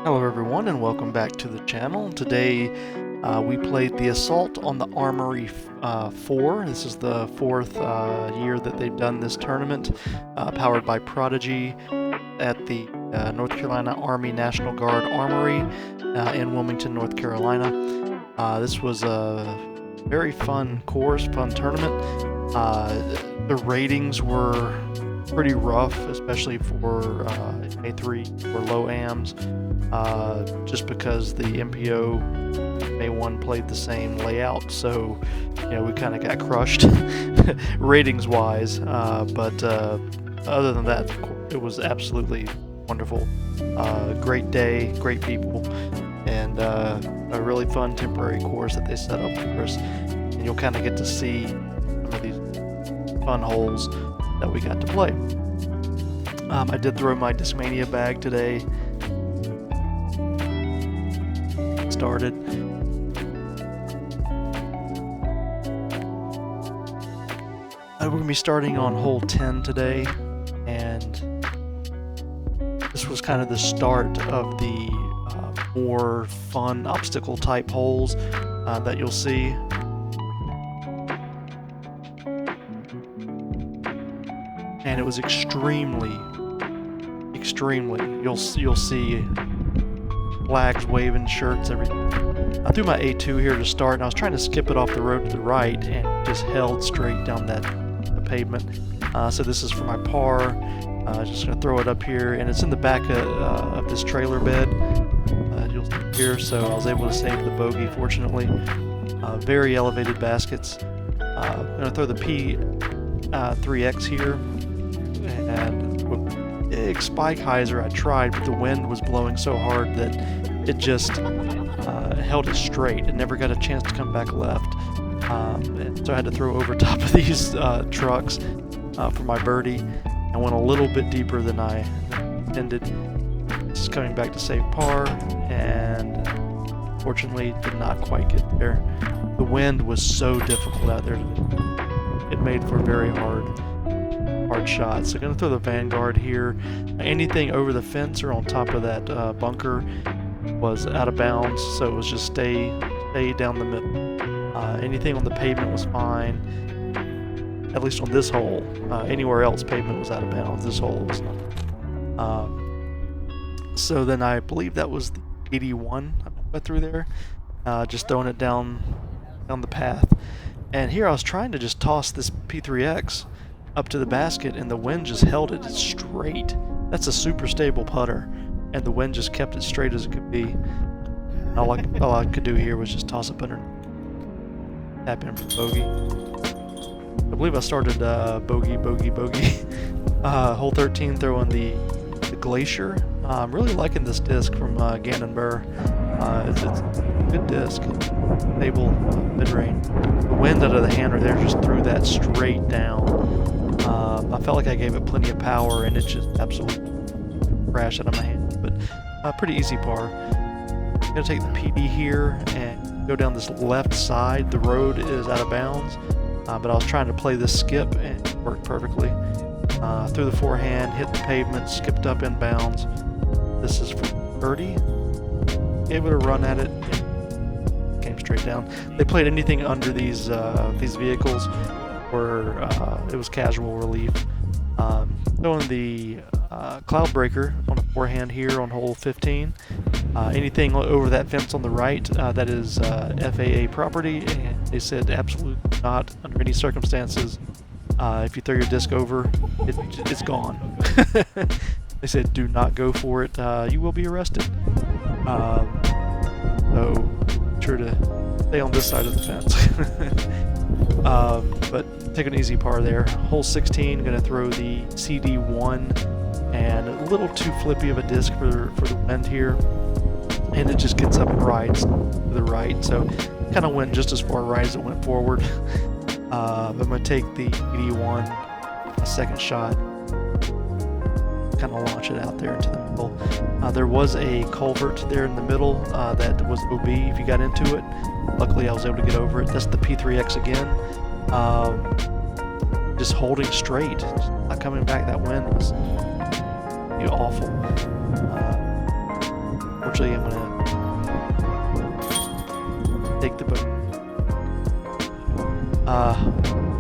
Hello everyone and welcome back to the channel. Today we played the Assault on the Armory 4. This is the fourth year that they've done this tournament, powered by Prodigy at the North Carolina Army National Guard Armory in Wilmington, North Carolina. This was a very fun course, fun tournament. The ratings were pretty rough, especially for A3 or low AMs, just because the MPO A1 played the same layout, so we kind of got crushed ratings wise, but other than that, it was absolutely wonderful. Great day, great people, and a really fun temporary course that they set up for us, and you'll kind of get to see some of these fun holes that we got to play. I did throw my Discmania bag today. Started. We're going to be starting on hole 10 today, and this was kind of the start of the more fun obstacle type holes that you'll see. And it was extremely, you'll see flags waving, shirts, everything. I threw my A2 here to start, and I was trying to skip it off the road to the right, and just held straight down the pavement. So this is for my par. Just going to throw it up here, and it's in the back of this trailer bed. You'll see here, so I was able to save the bogey, fortunately. Very elevated baskets. I'm going to throw the P3X here, and with big spike hyzer I tried, but the wind was blowing so hard that it just held it straight. It never got a chance to come back left, and so I had to throw over top of these trucks for my birdie. I went a little bit deeper than I intended. Just coming back to save par, and fortunately did not quite get there. The wind was so difficult out there. It made for very hard shots. So I'm going to throw the Vanguard here. Anything over the fence or on top of that bunker was out of bounds, so it was just stay down the middle. Anything on the pavement was fine, at least on this hole. Anywhere else pavement was out of bounds. This hole was not. So then I believe that was the 81 I went through there, just throwing it down the path. And here I was trying to just toss this P3X up to the basket, and the wind just held it straight. That's a super stable putter, and the wind just kept it straight as it could be. All I could do here was just toss it under, tap in for bogey. I believe I started bogey. Hole 13, throwing the Glacier. I'm really liking this disc from Gannon Burr. It's a good disc, stable mid-range. The wind out of the hand right there just threw that straight down. I felt like I gave it plenty of power, and it just absolutely crashed out of my hand. But pretty easy par. I'm going to take the PD here and go down this left side. The road is out of bounds, but I was trying to play this skip, and it worked perfectly. Threw the forehand, hit the pavement, skipped up in bounds. This is for birdie. Gave it a run at it, came straight down. They played anything under these vehicles, where it was casual relief. Throwing the Cloud Breaker on a forehand here on hole 15. Anything over that fence on the right, that is FAA property, and they said absolutely not under any circumstances. If you throw your disc over, it's gone. They said do not go for it. You will be arrested. So sure to stay on this side of the fence. But take an easy par there. Hole 16, going to throw the CD1, and a little too flippy of a disc for the wind here, and it just gets up and rides to the right, so kind of went just as far right as it went forward. I'm going to take the 81, a second shot, kind of launch it out there into the middle. There was a culvert there in the middle that was OB if you got into it. Luckily I was able to get over it. That's the P3X again. Just holding straight, just not coming back. That wind was awful. eventually I'm gonna take the boat.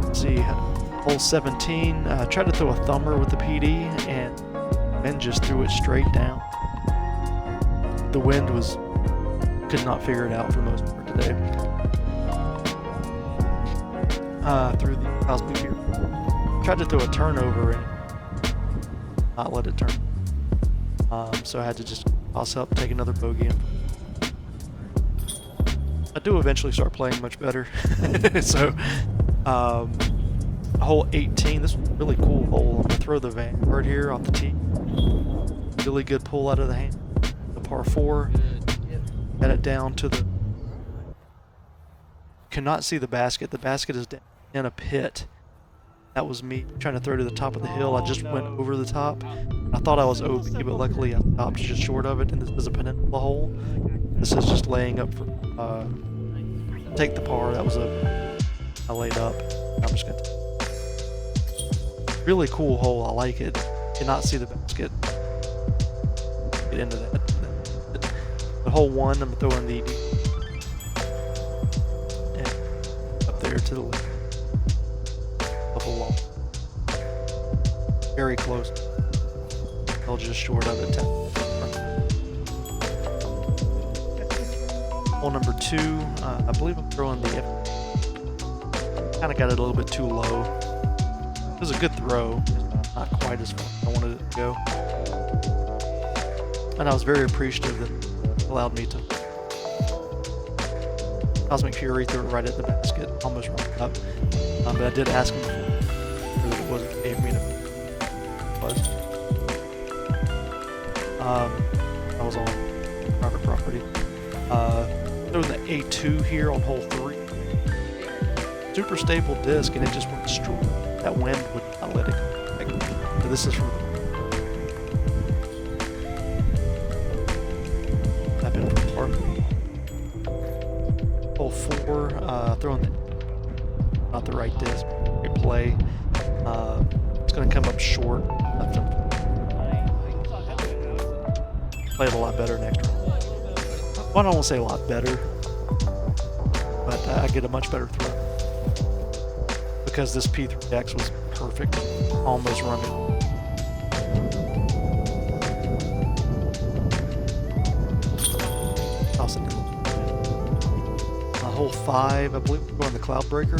Let's see, hole 17. Tried to throw a thumber with the PD and then just threw it straight down. The wind could not figure it out for the most part today. Through the cosmic here. Tried to throw a turnover and not let it turn. So I had to just toss up, take another bogey. I do eventually start playing much better. So, hole 18, this was a really cool hole. I'm going to throw the Vanguard here off the tee. Really good pull out of the hand. The par 4. Got it down to the... Cannot see the basket. The basket is down in a pit. That was me trying to throw to the top of the hill. I just went over the top. I thought I was OB, but luckily I stopped just short of it, and this is a peninsula hole. This is just laying up for take the par. That was I laid up. I'm just gonna really cool hole. I like it. Cannot see the basket. Get into that. But hole 1, I'm throwing the and up there to the left. Wall. Very close. They'll just short of it. Hole number 2, I believe I'm throwing the kind of got it a little bit too low. It was a good throw, not quite as far as I wanted it to go. And I was very appreciative that it allowed me to Cosmic Fury, threw it right at the basket, almost run it up. But I did ask him before that it wasn't gave me enough. I was on private property. Throwing the A2 here on hole 3. Super stable disc, and it just went straight. That wind would not let it go. So this is from I've been on the park. Hole 4, throwing the not the right disc. Great play. It's going to come up short. Played a lot better next round. Well, I don't want to say a lot better, but I get a much better throw because this P3X was perfect. Almost run it. Toss it in. Hole 5, I believe we're going the Cloud Breaker.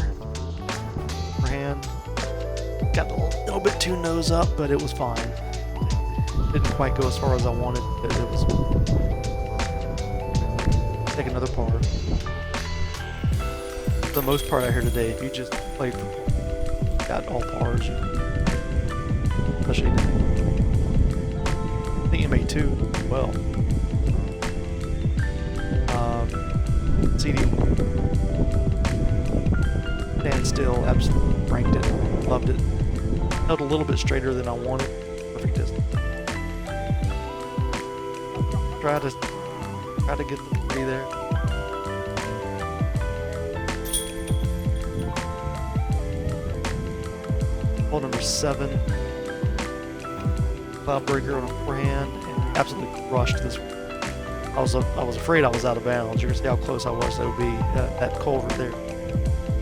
Hand. Got a little bit too nose up, but it was fine. Didn't quite go as far as I wanted, but it was. Take another par. For the most part, I hear today, if you just played for got all pars, especially I think MA2 well. CD stand still, absolutely ranked it, loved it. Held a little bit straighter than I wanted. Perfect distance. Try to get the 3 there. Hole number 7. Cloud Breaker on a forehand and absolutely crushed this one. I was afraid I was out of bounds. You're gonna see how close I was to OB. That culvert there.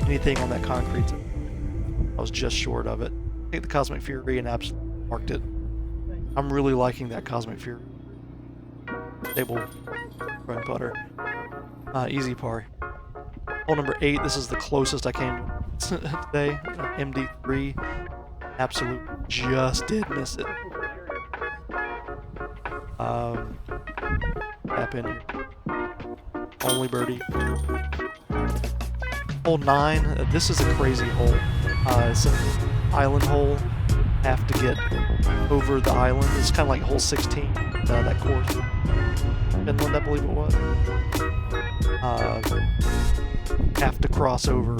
Anything on that concrete, I was just short of it. Take the Cosmic Fury and absolutely marked it. I'm really liking that Cosmic Fury. Stable run putter. Easy par. Hole number 8. This is the closest I came to today. MD3. Absolute just did miss it. Tap in here. Only birdie. Hole 9. This is a crazy hole. It's an island hole. Have to get over the island. It's kind of like hole 16. That course. Finland, I believe it was. Have to cross over,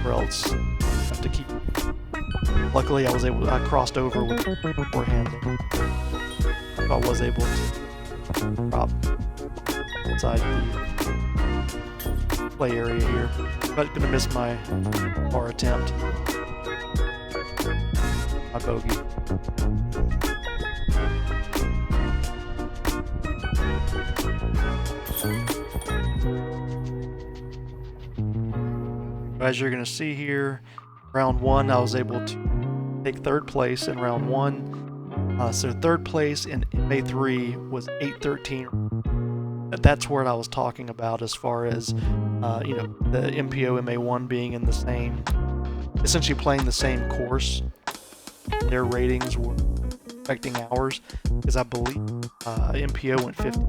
or else have to keep. Luckily, I crossed over with forehand. I was able to drop inside the play area here, but gonna miss my par attempt. My bogey. as you're going to see here, round 1 I was able to take 3rd place in round 1. So 3rd place in MA3 was 813. That's what I was talking about as far as you know, the MPO MA1 being in the same, essentially playing the same course. Their ratings were affecting ours, because I believe MPO went 50,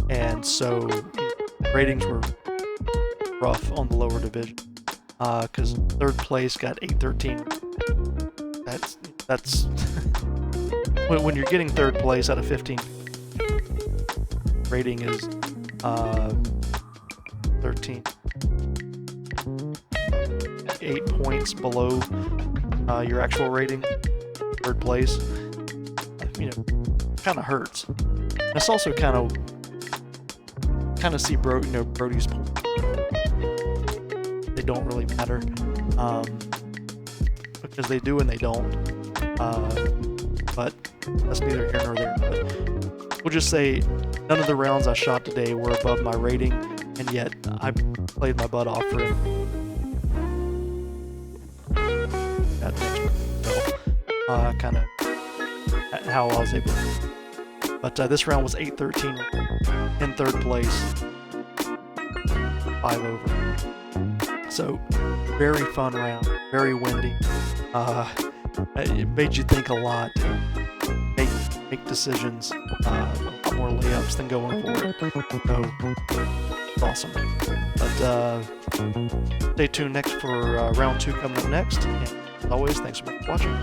and so ratings were rough on the lower division. Because 3rd place got 813. That's when you're getting 3rd place out of 15. Rating is 13. 8 points below your actual rating. 3rd place, you know, kind of hurts. It's also kind of see Brody's points. They don't really matter, because they do and they don't. But that's neither here nor there. But we'll just say none of the rounds I shot today were above my rating, and yet I played my butt off for it. Kind of how I was able to. But this round was 813 in 3rd place, 5 over. So very fun round, very windy. It made you think a lot, make decisions, a lot more layups than going for it. So it's awesome. But stay tuned next for round 2 coming up next. And as always, thanks so much for watching.